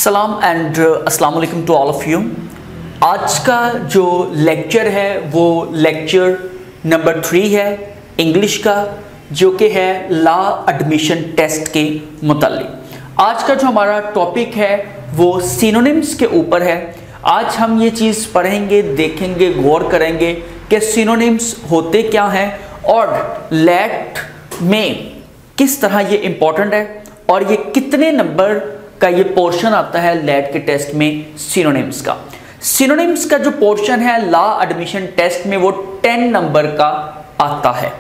सलाम एंड अस्सलाम वालेकुम टू ऑल ऑफ यू। आज का जो लेक्चर है वो लेक्चर नंबर 3 है इंग्लिश का, जो कि है लॉ एडमिशन टेस्ट के मुताल्लिक। आज का जो हमारा टॉपिक है वो सिनोनिम्स के ऊपर है। आज हम ये चीज़ पढ़ेंगे, देखेंगे, गौर करेंगे कि सिनोनिम्स होते क्या हैं और लेट में किस तरह ये इम्पोर्टेंट है और ये कितने नंबर का ये पोर्शन आता है लेट के टेस्ट में सिनोनिम्स का। सिनोनिम्स का जो पोर्शन है लॉ एडमिशन टेस्ट में वो 10 नंबर का आता है।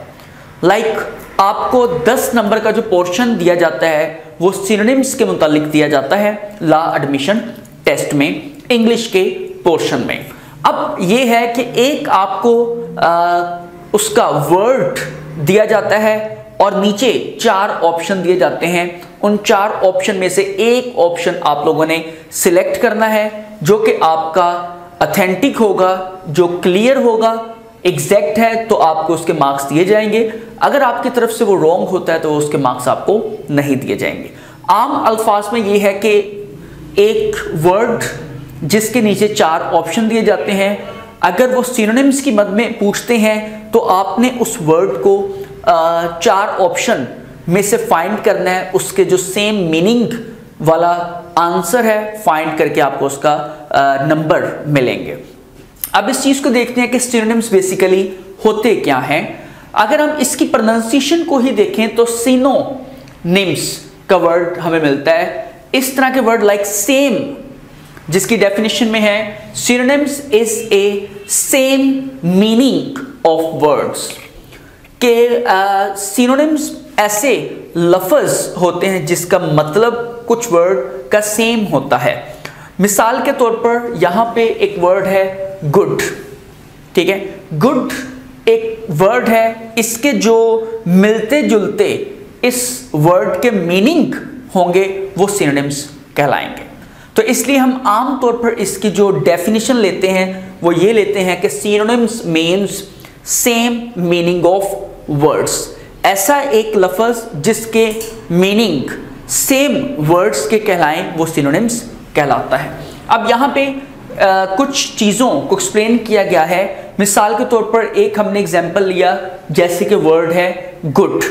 आपको 10 नंबर का जो पोर्शन दिया जाता है वो सिनोनिम्स के मुतालिक दिया जाता है लॉ एडमिशन टेस्ट में इंग्लिश के पोर्शन में। अब ये है कि एक आपको उसका वर्ड दिया जाता है और नीचे 4 ऑप्शन दिए जाते हैं। उन 4 ऑप्शन में से एक ऑप्शन आप लोगों ने सिलेक्ट करना है जो कि आपका ऑथेंटिक होगा, जो क्लियर होगा, एग्जैक्ट है, तो आपको उसके मार्क्स दिए जाएंगे। अगर आपकी तरफ से वो रॉन्ग होता है तो उसके मार्क्स आपको नहीं दिए जाएंगे। आम अल्फाज में ये है कि एक वर्ड जिसके नीचे 4 ऑप्शन दिए जाते हैं, अगर वो सिनोनिम्स की मद में पूछते हैं तो आपने उस वर्ड को 4 ऑप्शन में से फाइंड करना है, उसके जो सेम मीनिंग वाला आंसर है फाइंड करके आपको उसका नंबर मिलेंगे। अब इस चीज को देखते हैं कि सिनोनिम्स बेसिकली होते क्या हैं। अगर हम इसकी प्रोनाउंसिएशन को ही देखें तो सिनोनिम्स का वर्ड हमें मिलता है इस तरह के वर्ड लाइक सेम, जिसकी डेफिनेशन में है synonyms is a same meaning of words. के सिनोनिम्स ऐसे लफ्ज होते हैं जिसका मतलब कुछ वर्ड का सेम होता है। मिसाल के तौर पर यहाँ पे एक वर्ड है गुड, ठीक है। गुड एक वर्ड है, इसके जो मिलते जुलते इस वर्ड के मीनिंग होंगे वो सिनोनिम्स कहलाएंगे। तो इसलिए हम आम तौर पर इसकी जो डेफिनेशन लेते हैं वो ये लेते हैं कि synonyms means same meaning of words. ऐसा एक लफ्ज जिसके मीनिंग सेम वर्ड्स के कहलाएं वो सिनोनिम्स कहलाता है। अब यहाँ पे कुछ चीज़ों को एक्सप्लेन किया गया है। मिसाल के तौर पर एक हमने एग्जांपल लिया जैसे कि वर्ड है गुड।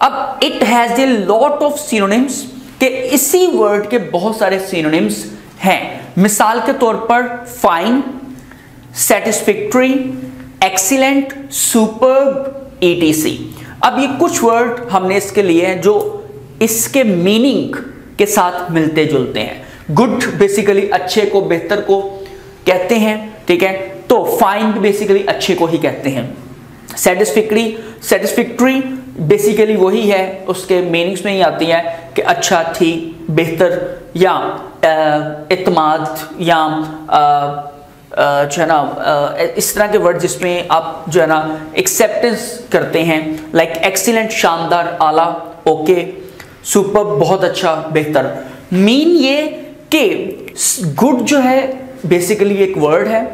अब it has a lot of synonyms, कि इसी वर्ड के बहुत सारे सिनोनिम्स हैं। मिसाल के तौर पर fine, satisfactory, excellent, superb, etc। अब ये कुछ वर्ड हमने इसके लिए हैं जो इसके मीनिंग के साथ मिलते जुलते हैं। गुड बेसिकली अच्छे को, बेहतर को कहते हैं, ठीक है। तो फाइन बेसिकली अच्छे को ही कहते हैं। सेटिस्फैक्टरी बेसिकली वही है, उसके मीनिंग्स में ही आती है कि अच्छा, ठीक, बेहतर या इत्माद या जो है ना इस तरह के वर्ड जिसमें आप जो है ना एक्सेप्टेंस करते हैं। लाइक एक्सीलेंट शानदार, आला, ओके, सुपर बहुत अच्छा, बेहतर। मीन ये कि गुड जो है बेसिकली एक वर्ड है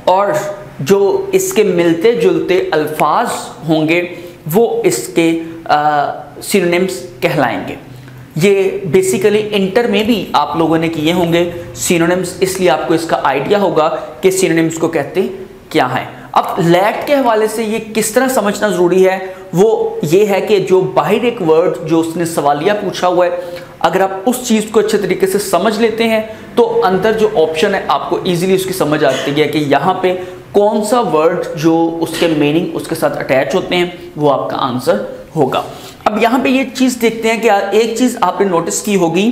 और जो इसके मिलते जुलते अल्फाज होंगे वो इसके सिनोनिम्स कहलाएंगे। ये बेसिकली इंटर में भी आप लोगों ने किए होंगे सिनोनिम्स, इसलिए आपको इसका आइडिया होगा कि सिनोनिम्स को कहते क्या हैं। अब लेट के हवाले से ये किस तरह समझना ज़रूरी है वो ये है कि जो बाहर एक वर्ड जो उसने सवालिया पूछा हुआ है, अगर आप उस चीज़ को अच्छे तरीके से समझ लेते हैं तो अंदर जो ऑप्शन है आपको ईजिली उसकी समझ आती है कि यहाँ पे कौन सा वर्ड जो उसके मीनिंग उसके साथ अटैच होते हैं वो आपका आंसर होगा। अब यहाँ पे ये चीज़ देखते हैं कि एक चीज़ आपने नोटिस की होगी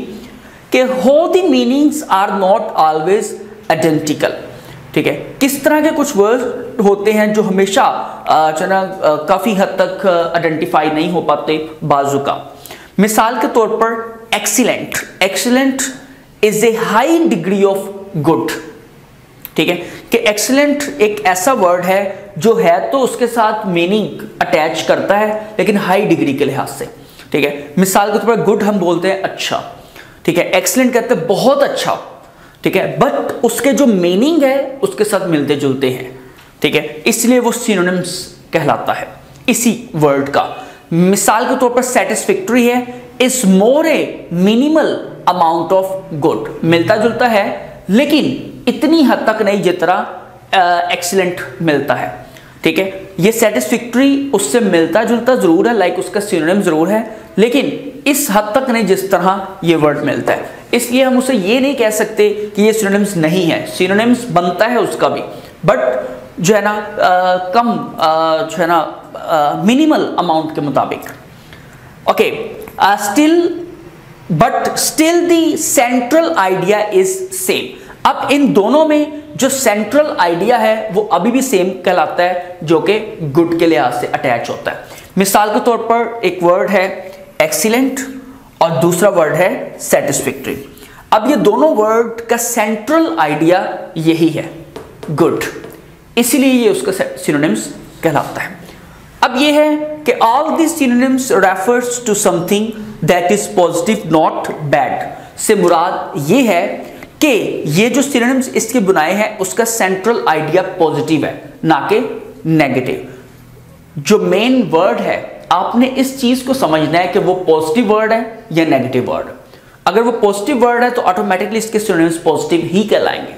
कि how the meanings are not always identical, ठीक है। किस तरह के कुछ वर्ड होते हैं जो हमेशा जो ना काफ़ी हद तक आइडेंटिफाई नहीं हो पाते बाजू का। मिसाल के तौर पर excellent, excellent is a high degree of good, ठीक है। कि एक्सीलेंट एक ऐसा वर्ड है जो है तो उसके साथ मीनिंग अटैच करता है लेकिन हाई डिग्री के लिहाज से, ठीक है। मिसाल के तौर पर गुड हम बोलते हैं अच्छा, ठीक है। एक्सीलेंट कहते हैं बहुत अच्छा, ठीक है, बट उसके जो मीनिंग है उसके साथ मिलते जुलते हैं, ठीक है। इसलिए वो सिनोनिम्स कहलाता है इसी वर्ड का। मिसाल के तौर पर सेटिस्फैक्टरी है, is more A minimal amount of good, मिलता जुलता है लेकिन इतनी हद तक नहीं जितना एक्सीलेंट मिलता है। ठीक है, ये सेटिस्फैक्टरी उससे मिलता जुलता जरूर है, लाइक उसका सिनोनिम जरूर है, लेकिन इस हद तक नहीं जिस तरह ये वर्ड मिलता है। इसलिए हम उसे ये नहीं कह सकते कि ये सिनोनिम्स नहीं है, सिनोनिम्स बनता है उसका भी, बट जो है ना कम जो है ना मिनिमल अमाउंट के मुताबिक। Okay, but still the central idea is same. अब इन दोनों में जो सेंट्रल आइडिया है वो अभी भी सेम कहलाता है, जो कि गुड के लिहाज से अटैच होता है। मिसाल के तौर पर एक वर्ड है एक्सीलेंट और दूसरा वर्ड है सेटिस्फैक्टरी। अब ये दोनों वर्ड का सेंट्रल आइडिया यही है, गुड, इसीलिए ये उसका सिनोनिम्स कहलाता है। अब ये है कि all this synonyms refers to something that is positive not bad. से मुराद ये है कि ये जो सिनोनिम्स इसके बुनाए हैं उसका सेंट्रल आइडिया पॉजिटिव है, ना कि नेगेटिव। जो मेन वर्ड है आपने इस चीज को समझना है कि वो पॉजिटिव वर्ड है या नेगेटिव वर्ड। अगर वो पॉजिटिव वर्ड है तो ऑटोमेटिकली इसके सिनोनिम्स पॉजिटिव ही कहलाएंगे।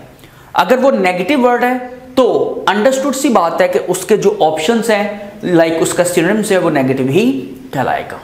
अगर वो नेगेटिव वर्ड है तो अंडरस्टूड सी बात है कि उसके जो ऑप्शंस हैं, लाइक उसका सिनोनिम्स है, वो नेगेटिव ही कहलाएगा।